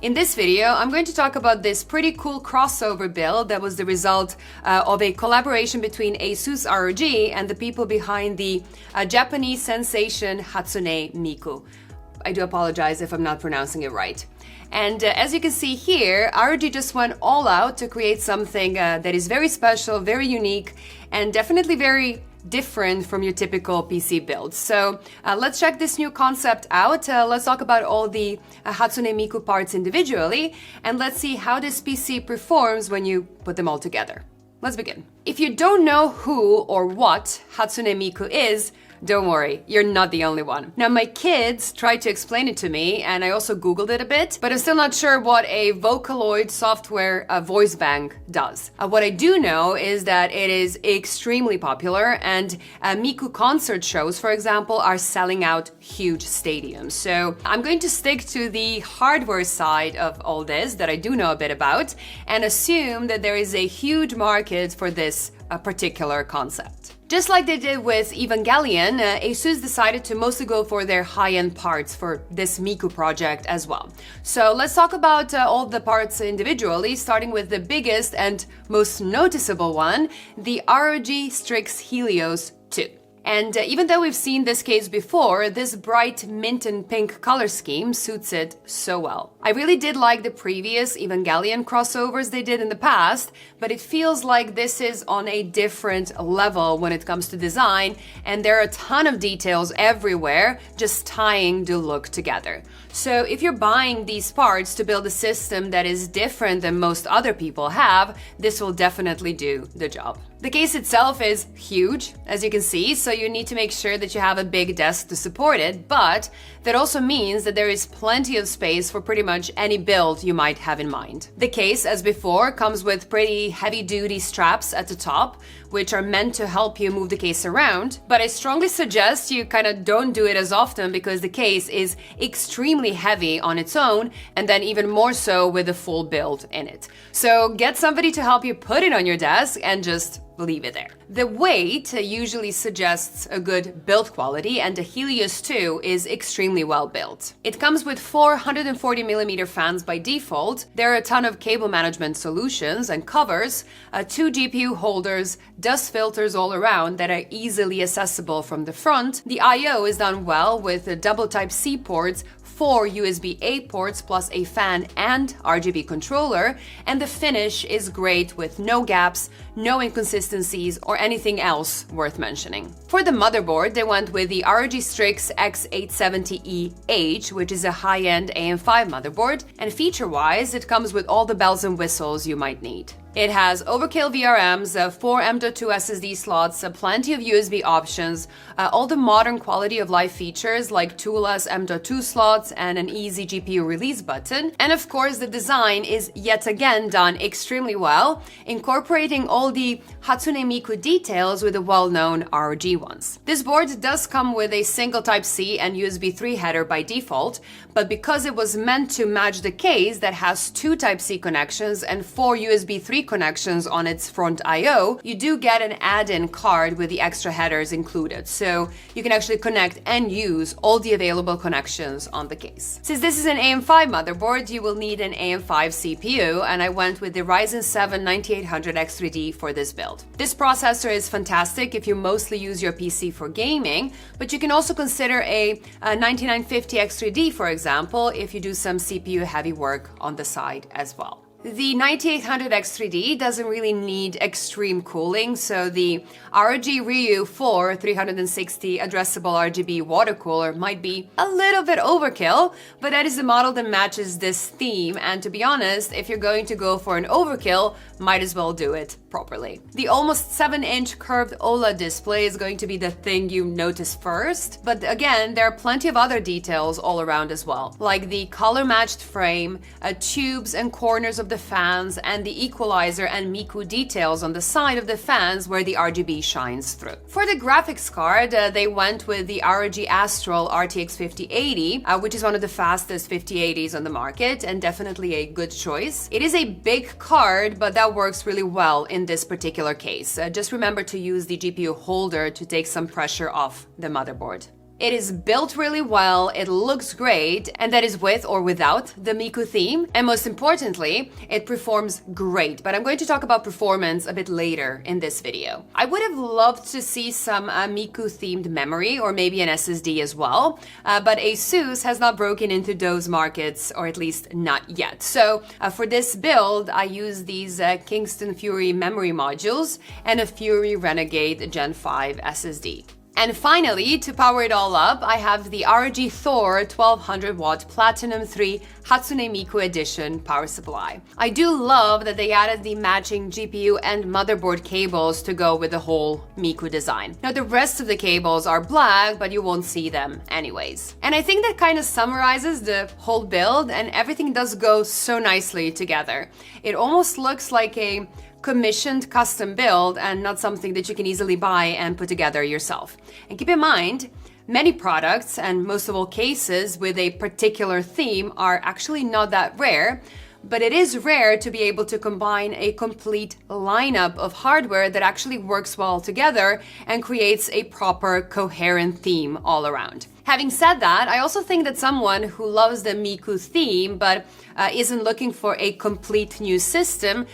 In this video, I'm going to talk about this pretty cool crossover build that was the result of a collaboration between ASUS ROG and the people behind the Japanese sensation Hatsune Miku. I do apologize if I'm not pronouncing it right. And as you can see here, ROG just went all out to create something that is very special, very unique, and definitely very different from your typical PC build. So let's check this new concept out. Let's talk about all the Hatsune Miku parts individually, and let's see how this PC performs when you put them all together. Let's begin. If you don't know who or what Hatsune Miku is, don't worry, you're not the only one. Now, my kids tried to explain it to me, and I also Googled it a bit, but I'm still not sure what a Vocaloid software voice bank does. What I do know is that it is extremely popular, and Miku concert shows, for example, are selling out huge stadiums. So I'm going to stick to the hardware side of all this that I do know a bit about, and assume that there is a huge market for this particular concept. Just like they did with Evangelion, ASUS decided to mostly go for their high-end parts for this Miku project as well. So let's talk about all the parts individually, starting with the biggest and most noticeable one, the ROG Strix Helios 2. And even though we've seen this case before, this bright mint and pink color scheme suits it so well. I really did like the previous Evangelion crossovers they did in the past, but it feels like this is on a different level when it comes to design, and there are a ton of details everywhere just tying the look together. So if you're buying these parts to build a system that is different than most other people have, this will definitely do the job. The case itself is huge, as you can see, so you need to make sure that you have a big desk to support it, but that also means that there is plenty of space for pretty much any build you might have in mind. The case, as before, comes with pretty heavy-duty straps at the top, which are meant to help you move the case around, but I strongly suggest you kind of don't do it as often because the case is extremely heavy on its own, and then even more so with a full build in it. So get somebody to help you put it on your desk and just leave it there. The weight usually suggests a good build quality, and the Helios 2 is extremely well built. It comes with 440mm fans by default. There are a ton of cable management solutions and covers, 2 GPU holders, dust filters all around that are easily accessible from the front. The I/O is done well with double Type-C ports, 4 USB-A ports plus a fan and RGB controller, and the finish is great with no gaps, no inconsistencies, or anything else worth mentioning. For the motherboard, they went with the ROG Strix X870EH, which is a high-end AM5 motherboard, and feature-wise, it comes with all the bells and whistles you might need. It has overkill VRMs, 4 M.2 SSD slots, plenty of USB options, all the modern quality of life features like toolless M.2 slots and an easy GPU release button. And of course, the design is yet again done extremely well, incorporating all the Hatsune Miku details with the well-known ROG ones. This board does come with a single Type-C and USB 3 header by default, but because it was meant to match the case that has 2 Type-C connections and 4 USB 3 connections on its front I/O, you do get an add-in card with the extra headers included, so you can actually connect and use all the available connections on the case. Since this is an AM5 motherboard, you will need an AM5 CPU, and I went with the Ryzen 7 9800X3D for this build. This processor is fantastic if you mostly use your PC for gaming, but you can also consider a 9950X3D, for example, if you do some CPU-heavy work on the side as well. The 9800X3D doesn't really need extreme cooling, so the ROG RYUO 4 360 addressable RGB water cooler might be a little bit overkill, but that is the model that matches this theme, and to be honest, if you're going to go for an overkill, might as well do it properly. The almost 7-inch curved OLED display is going to be the thing you notice first, but again, there are plenty of other details all around as well, like the color-matched frame, tubes and corners of the fans, and the equalizer and Miku details on the side of the fans where the RGB shines through. For the graphics card, they went with the ROG Astral RTX 5080, which is one of the fastest 5080s on the market, and definitely a good choice. It is a big card, but that works really well in this particular case. Just remember to use the GPU holder to take some pressure off the motherboard. It is built really well, it looks great, and that is with or without the Miku theme. And most importantly, it performs great. But I'm going to talk about performance a bit later in this video. I would have loved to see some Miku themed memory or maybe an SSD as well, but ASUS has not broken into those markets, or at least not yet. So for this build, I use these Kingston Fury memory modules and a Fury Renegade Gen 5 SSD. And finally, to power it all up, I have the ROG Thor 1200 watt Platinum 3 Hatsune Miku Edition power supply. I do love that they added the matching GPU and motherboard cables to go with the whole Miku design. Now the rest of the cables are black, but you won't see them anyways. And I think that kind of summarizes the whole build, and everything does go so nicely together. It almost looks like a commissioned custom build and not something that you can easily buy and put together yourself. And keep in mind, many products, and most of all cases with a particular theme, are actually not that rare, but it is rare to be able to combine a complete lineup of hardware that actually works well together and creates a proper coherent theme all around. Having said that, I also think that someone who loves the Miku theme but isn't looking for a complete new system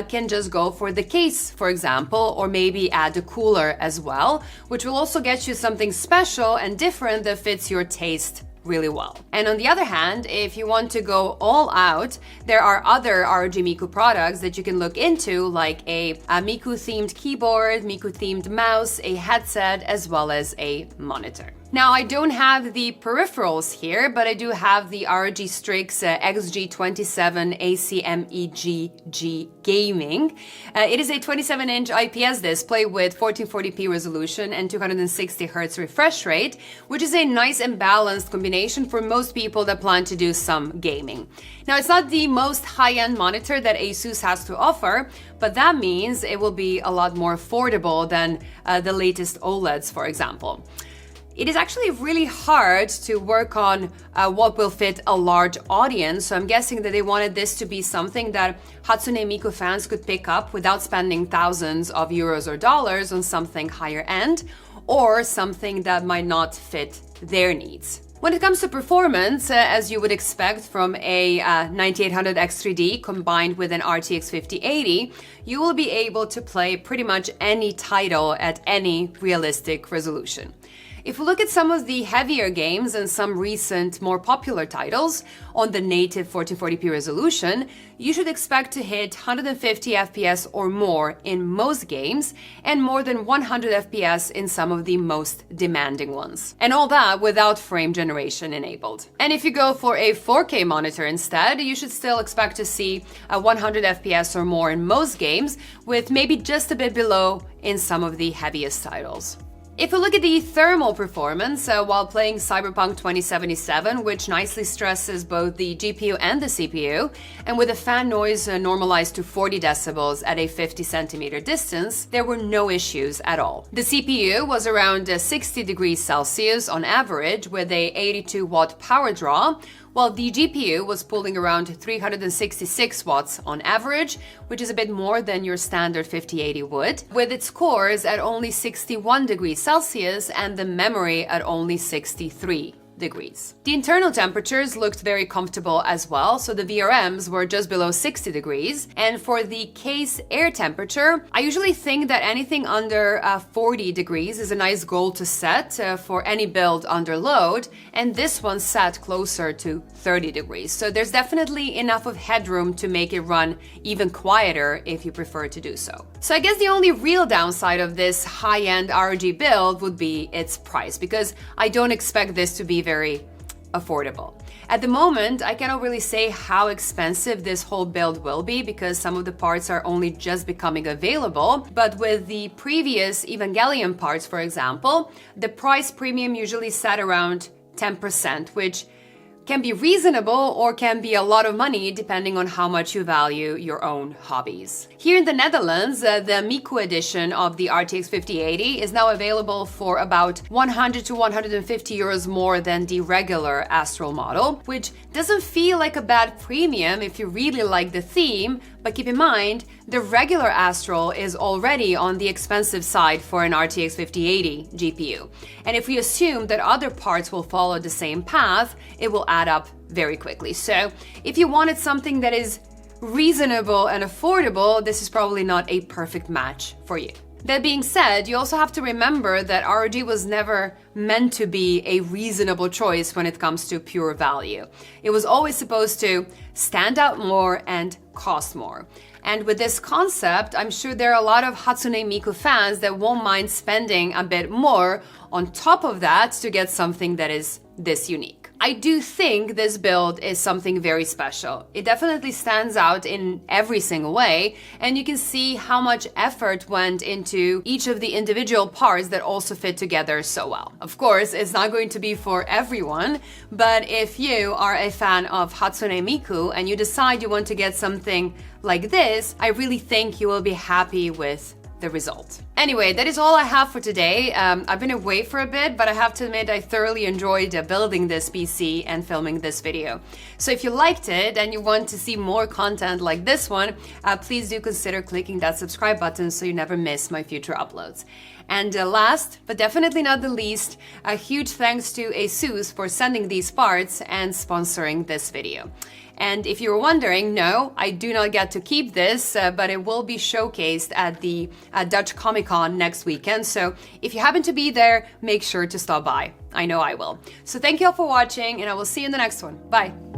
can just go for the case, for example, or maybe add a cooler as well, which will also get you something special and different that fits your taste really well. And on the other hand, if you want to go all out, there are other ROG Miku products that you can look into, like a Miku themed keyboard, Miku themed mouse, a headset, as well as a monitor. Now, I don't have the peripherals here, but I do have the ROG Strix XG27 ACMEG Gaming. It is a 27-inch IPS display with 1440p resolution and 260 Hz refresh rate, which is a nice and balanced combination for most people that plan to do some gaming. Now, it's not the most high-end monitor that ASUS has to offer, but that means it will be a lot more affordable than the latest OLEDs, for example. It is actually really hard to work on what will fit a large audience, so I'm guessing that they wanted this to be something that Hatsune Miku fans could pick up without spending thousands of euros or dollars on something higher end, or something that might not fit their needs. When it comes to performance, as you would expect from a 9800 X3D combined with an RTX 5080, you will be able to play pretty much any title at any realistic resolution. If we look at some of the heavier games and some recent, more popular titles on the native 1440p resolution, you should expect to hit 150 FPS or more in most games, and more than 100 FPS in some of the most demanding ones. And all that without frame generation enabled. And if you go for a 4K monitor instead, you should still expect to see 100 FPS or more in most games, with maybe just a bit below in some of the heaviest titles. If we look at the thermal performance while playing Cyberpunk 2077, which nicely stresses both the GPU and the CPU, and with the fan noise normalized to 40 decibels at a 50 centimeter distance, there were no issues at all. The CPU was around 60 degrees Celsius on average with a 82 watt power draw, while the GPU was pulling around 366 watts on average, which is a bit more than your standard 5080 would, with its cores at only 61 degrees Celsius and the memory at only 63 degrees. The internal temperatures looked very comfortable as well, so the VRMs were just below 60 degrees. And for the case air temperature, I usually think that anything under 40 degrees is a nice goal to set for any build under load, and this one sat closer to 30 degrees. So there's definitely enough of headroom to make it run even quieter if you prefer to do so. So I guess the only real downside of this high-end ROG build would be its price, because I don't expect this to be very affordable. At the moment, I cannot really say how expensive this whole build will be because some of the parts are only just becoming available, but with the previous Evangelion parts, for example, the price premium usually sat around 10%, which can be reasonable or can be a lot of money depending on how much you value your own hobbies. Here in the Netherlands, the Miku edition of the RTX 5080 is now available for about 100 to 150 euros more than the regular Astral model, which doesn't feel like a bad premium if you really like the theme, But keep in mind, the regular Astral is already on the expensive side for an RTX 5080 GPU. And if we assume that other parts will follow the same path, it will add up very quickly. So if you wanted something that is reasonable and affordable, this is probably not a perfect match for you. That being said, you also have to remember that ROG was never meant to be a reasonable choice when it comes to pure value. It was always supposed to stand out more and cost more. And with this concept, I'm sure there are a lot of Hatsune Miku fans that won't mind spending a bit more on top of that to get something that is this unique. I do think this build is something very special. It definitely stands out in every single way, and you can see how much effort went into each of the individual parts that also fit together so well. Of course, it's not going to be for everyone, but if you are a fan of Hatsune Miku and you decide you want to get something like this, I really think you will be happy with the result. Anyway, that is all I have for today. I've been away for a bit, but I have to admit I thoroughly enjoyed building this PC and filming this video. So if you liked it and you want to see more content like this one, please do consider clicking that subscribe button so you never miss my future uploads. And last, but definitely not the least, a huge thanks to ASUS for sending these parts and sponsoring this video. And if you were wondering, no, I do not get to keep this, but it will be showcased at the Dutch Comic-Con next weekend. So if you happen to be there, make sure to stop by. I know I will. So thank you all for watching, and I will see you in the next one. Bye.